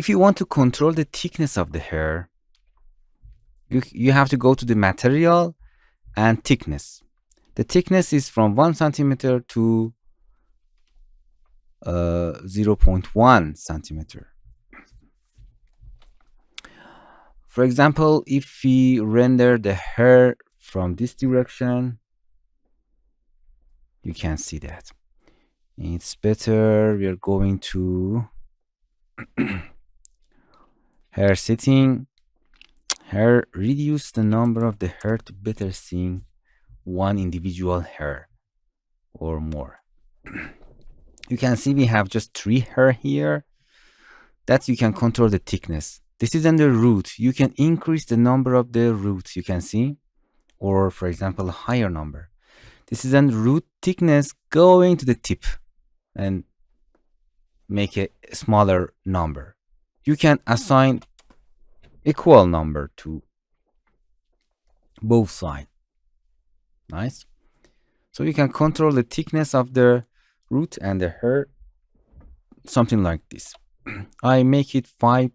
If you want to control the thickness of the hair, you have to go to the material and thickness. The thickness is from 1 centimeter to 0.1 centimeter. For example, if we render the hair from this direction, you can see that. It's better. We are going to hair setting. Hair, reduce the number of the hair to better seeing one individual hair or more. You can see we have just 3 hair here. That you can control the thickness. This is under root. You can increase the number of the roots, you can see, or for example, a higher number. This is under root thickness going to the tip and make a smaller number. You can assign equal number to both sides. Nice. So you can control the thickness of the root and the hair, something like this. I make it 5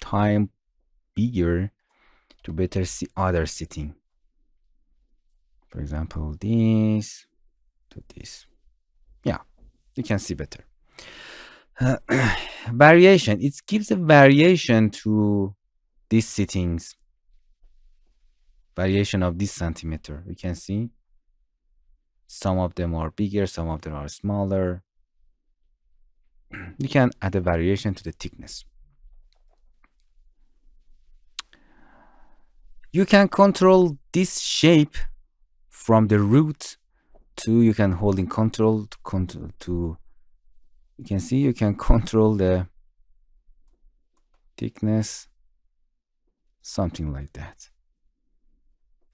times bigger to better see other setting. For example, this to this. Yeah, you can see better. Variation. It gives a variation to these settings. Variation of this centimeter. You can see some of them are bigger, some of them are smaller. You can add a variation to the thickness. You can control this shape from the root to, you can hold in control to you can see you can control the thickness, something like that.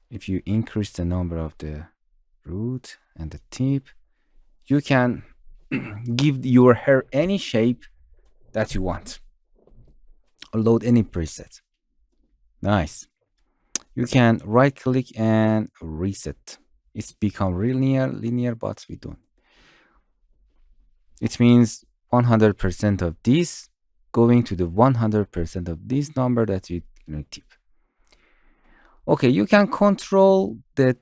If you increase the number of the root and the tip, you can give your hair any shape that you want or load any preset. Nice. You can right click and reset. It's become linear, but we don't. It means 100% of this going to the 100% of this number that you tip. Okay, you can control the,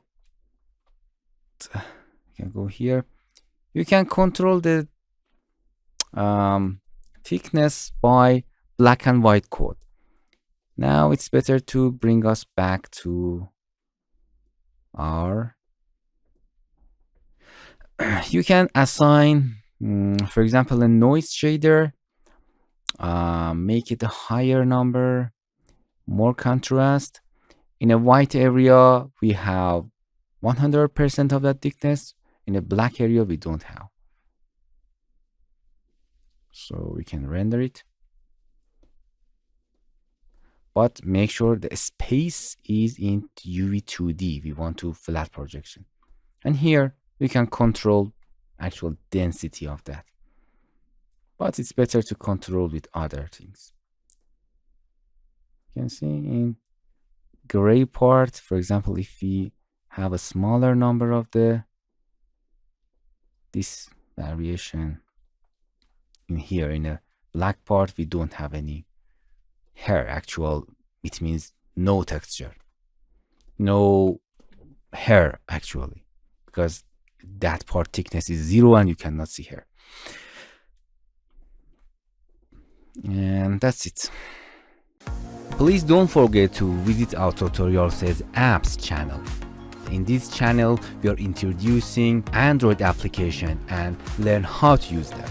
you can go here. You can control the thickness by black and white code. Now it's better to bring us back to our, you can assign, for example, a noise shader, make it a higher number, more contrast. In a white area, we have 100% of that thickness. In a black area, we don't have. So we can render it. But make sure the space is in UV2D. We want to flat projection. And here we can control actual density of that. But it's better to control with other things. You can see in gray part, for example, if we have a smaller number of this variation in here, in a black part, we don't have any hair actual. It means no texture, no hair actually, because that part thickness is 0 and you cannot see hair. And that's it. Please don't forget to visit our TutorialCells apps channel. In this channel, we are introducing Android application and learn how to use them.